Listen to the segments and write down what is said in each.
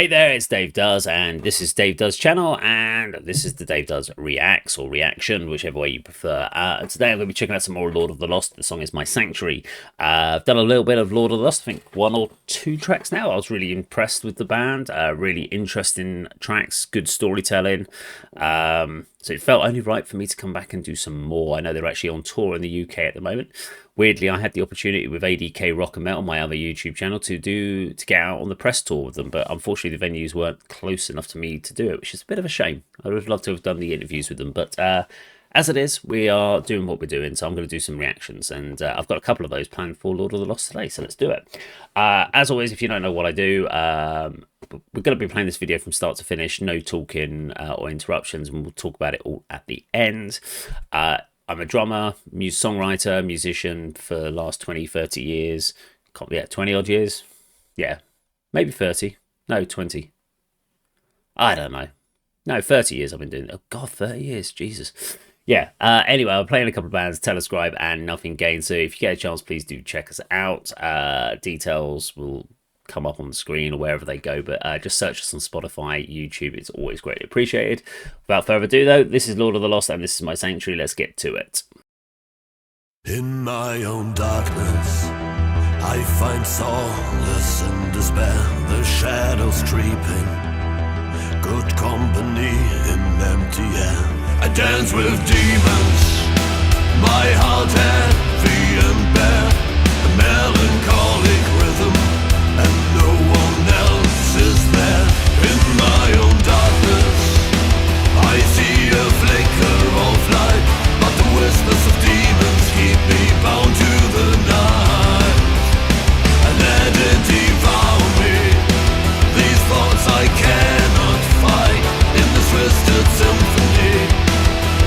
Hey there, it's Dave Does, and this is Dave Does channel, and this is the Dave Does Reacts or Reaction, whichever way you prefer. Today I'm going to be checking out some more Lord of the Lost. The song is My Sanctuary. I've done a little bit of Lord of the Lost, I think one or two tracks now. I was really impressed with the band, really interesting tracks, good storytelling. So it felt only right for me to come back and do some more. I know they're actually on tour in the UK at the moment. Weirdly, I had the opportunity with ADK Rock and Metal, my other YouTube channel, to get out on the press tour with them, but unfortunately the venues weren't close enough to me to do it, which is a bit of a shame. I would have loved to have done the interviews with them, but as it is, we are doing what we're doing, so I'm going to do some reactions, and I've got a couple of those planned for Lord of the Lost today, so let's do it. As always, if you don't know what I do, we're going to be playing this video from start to finish, no talking or interruptions, and we'll talk about it all at the end. I'm a drummer, songwriter, musician for the last 20, 30 years. Yeah, 20 odd years. Yeah, maybe 30. No, 20. I don't know. No, 30 years I've been doing it. Oh, God, 30 years. Jesus. Yeah, anyway, I'm playing a couple of bands, Telescribe and Nothing Gained. So if you get a chance, please do check us out. Details will come up on the screen or wherever they go, but just search us on Spotify, YouTube. It's always greatly appreciated. Without further ado, though, this is Lord of the Lost and this is My Sanctuary. Let's get to it. In my own darkness, I find solace and despair, the shadows creeping, good company in empty air. I dance with demons, my heart heavy and bare, a melancholic rhythm, and no one else is there. In my own darkness, I see a flicker of light, but the whispers of demons keep me bound to the night, and let it devour me. These thoughts I cannot fight in this twisted symphony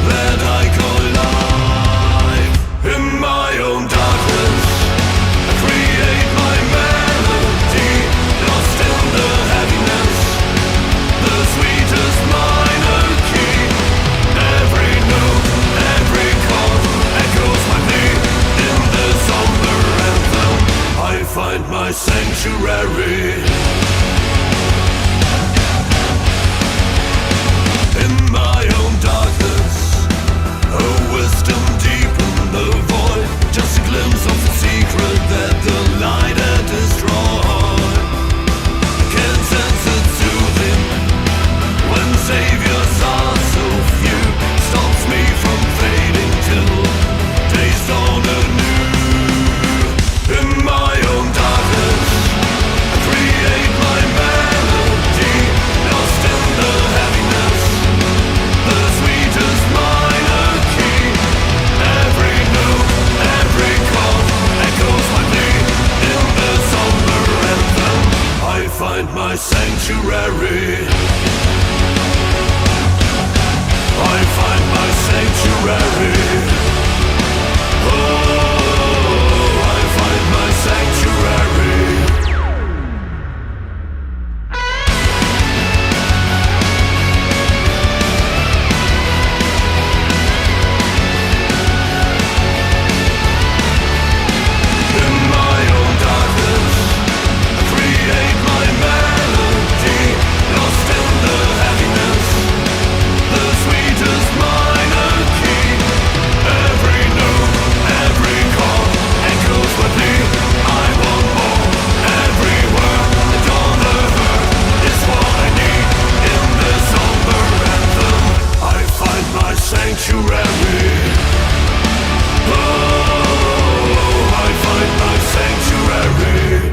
that I call life. In my own darkness, I create my melody, lost in the heaviness, the sweetest minor key. Every note, every chord echoes my plea. In the somber anthem, I find my sanctuary. In my own darkness, a wisdom deep in the void, just a glimpse of the secret that the light had destroyed. I can't sense it soothing when saviors are so few, stops me from fading till days dawn anew. In my own darkness, I create my melody, lost in the heaviness, the sweetest minor key. Every note, every chord echoes my plea. In the somber anthem, I find my sanctuary. I find my sanctuary. Oh, I find my sanctuary. In my own darkness, I create my melody, lost in the heaviness, the sweetest minor key. Every note, every chord echoes my plea. I want more. Every word that on the hurt is what I need. In this somber anthem, I find my sanctuary. Oh, I find my sanctuary.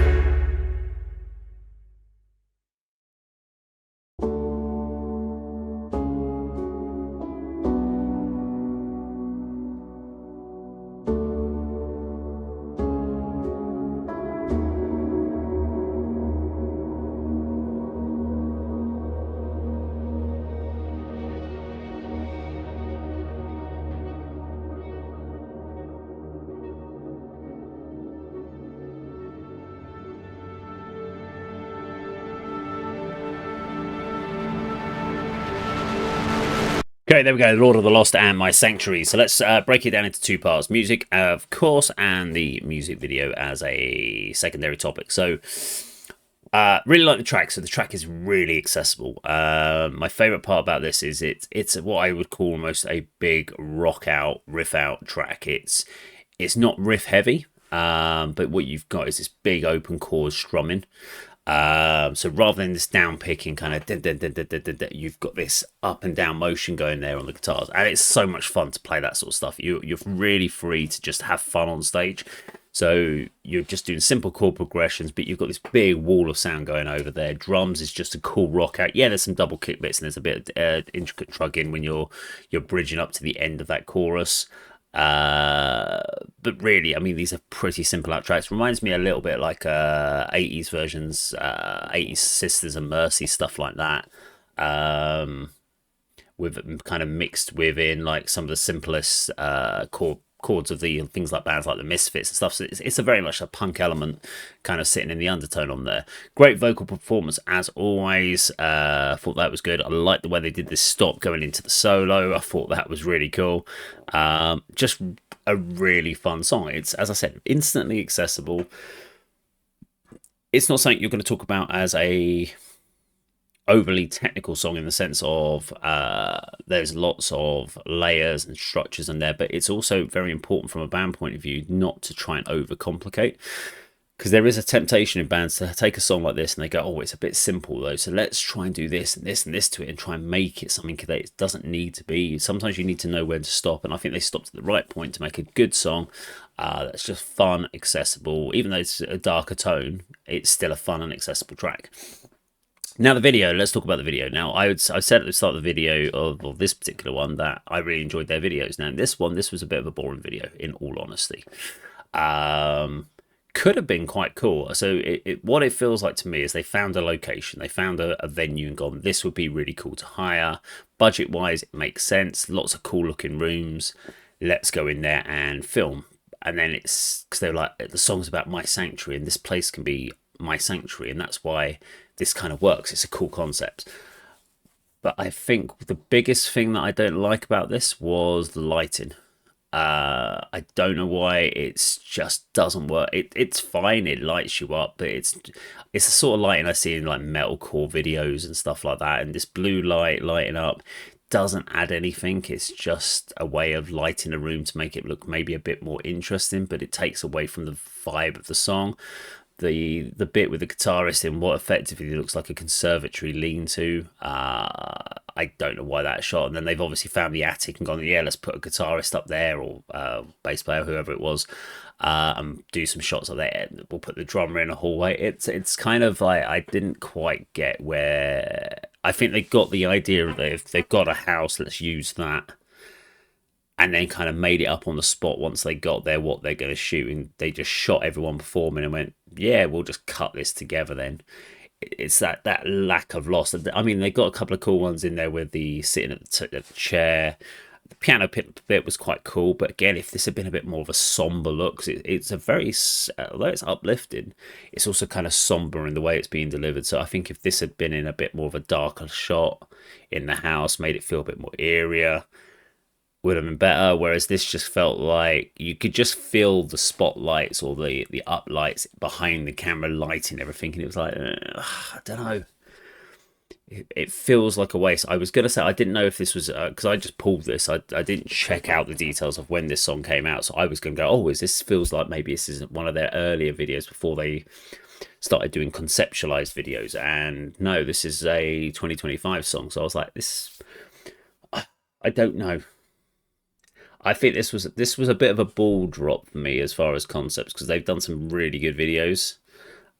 Okay, there we go, Lord of the Lost and My Sanctuary. So let's break it down into two parts. Music, of course, and the music video as a secondary topic. So Really like the track. So the track is really accessible. My favorite part about this is it's what I would call almost a big rock out, riff out track. It's not riff heavy, but what you've got is this big open chord strumming. So rather than this down picking kind of, you've got this up and down motion going there on the guitars, and it's so much fun to play that sort of stuff. You're really free to just have fun on stage. So you're just doing simple chord progressions, but you've got this big wall of sound going over there. Drums is just a cool rock out. Yeah, there's some double kick bits and there's a bit of intricate trug in when you're bridging up to the end of that chorus. But really, I mean, these are pretty simple out tracks. Reminds me a little bit like 80s versions, 80s Sisters of Mercy, stuff like that. With kind of mixed within like some of the simplest chords of the things like bands like the Misfits and stuff. So it's a very much a punk element kind of sitting in the undertone on there. Great vocal performance as always. Thought that was good. I liked the way they did this stop going into the solo. I thought that was really cool. Just a really fun song. It's, as I said, instantly accessible. It's not something you're going to talk about as a overly technical song in the sense of there's lots of layers and structures in there, but it's also very important from a band point of view not to try and overcomplicate, because there is a temptation in bands to take a song like this and they go, oh, it's a bit simple though, so let's try and do this and this and this to it and try and make it something that it doesn't need to be. Sometimes you need to know when to stop, and I think they stopped at the right point to make a good song that's just fun, accessible. Even though it's a darker tone, it's still a fun and accessible track. Now the video, let's talk about the video. Now I said at the start of the video of this particular one that I really enjoyed their videos. Now this was a bit of a boring video, in all honesty. Could have been quite cool. So what it feels like to me is they found a location, they found a venue and gone, this would be really cool to hire. Budget wise, it makes sense. Lots of cool looking rooms. Let's go in there and film. And then it's because they're like, the song's about my sanctuary and this place can be my sanctuary, and that's why this kind of works. It's a cool concept. But I think the biggest thing that I don't like about this was the lighting. I don't know why, it's just doesn't work. It's fine, it lights you up, but it's the sort of lighting I see in like metalcore videos and stuff like that, and this blue light lighting up doesn't add anything. It's just a way of lighting a room to make it look maybe a bit more interesting, but it takes away from the vibe of the song. The bit with the guitarist in what effectively looks like a conservatory lean-to, I don't know why that's shot. And then they've obviously found the attic and gone, yeah, let's put a guitarist up there, or bass player, whoever it was, and do some shots up there. We'll put the drummer in a hallway. It's kind of like, I didn't quite get where. I think they got the idea that if they've got a house, let's use that, and then kind of made it up on the spot once they got there what they're going to shoot, and they just shot everyone performing and went, yeah, we'll just cut this together then. It's that lack of loss. I mean, they got a couple of cool ones in there with the sitting at the chair. The piano bit was quite cool, but again, if this had been a bit more of a somber look, it's a very, although it's uplifting, it's also kind of somber in the way it's being delivered. So I think if this had been in a bit more of a darker shot in the house, made it feel a bit more eerier, would have been better. Whereas this just felt like you could just feel the spotlights or the uplights behind the camera lighting everything, and it was like, I don't know, it feels like a waste. I was gonna say, I didn't know if this was because I just pulled this, I didn't check out the details of when this song came out, so I was gonna go, oh, this feels like maybe this isn't one of their earlier videos before they started doing conceptualized videos. And no, this is a 2025 song, so I was like, this, I don't know. I think this was a bit of a ball drop for me as far as concepts, because they've done some really good videos,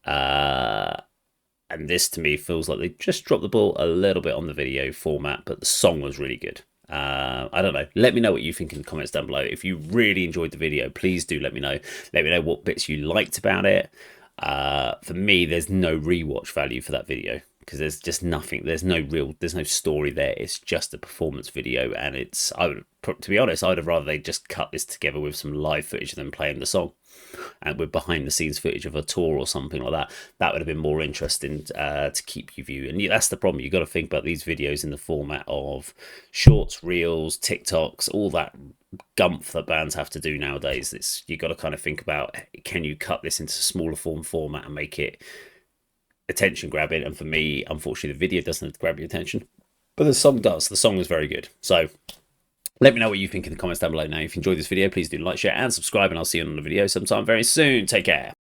and this to me feels like they just dropped the ball a little bit on the video format, but the song was really good. I don't know. Let me know what you think in the comments down below. If you really enjoyed the video, please do let me know. Let me know what bits you liked about it. For me, there's no rewatch value for that video, because there's just nothing, there's no story there. It's just a performance video, and to be honest, I would have rather they just cut this together with some live footage than playing the song, and with behind the scenes footage of a tour or something like that. That would have been more interesting to keep you viewing. And that's the problem, you got to think about these videos in the format of shorts, reels, TikToks, all that gumph that bands have to do nowadays. You got to kind of think about, can you cut this into a smaller format and make it attention grabbing, and for me, unfortunately, the video doesn't grab your attention, but the song does. The song is very good. So let me know what you think in the comments down below. Now, if you enjoyed this video, please do like, share, and subscribe, and I'll see you on the video sometime very soon. Take care.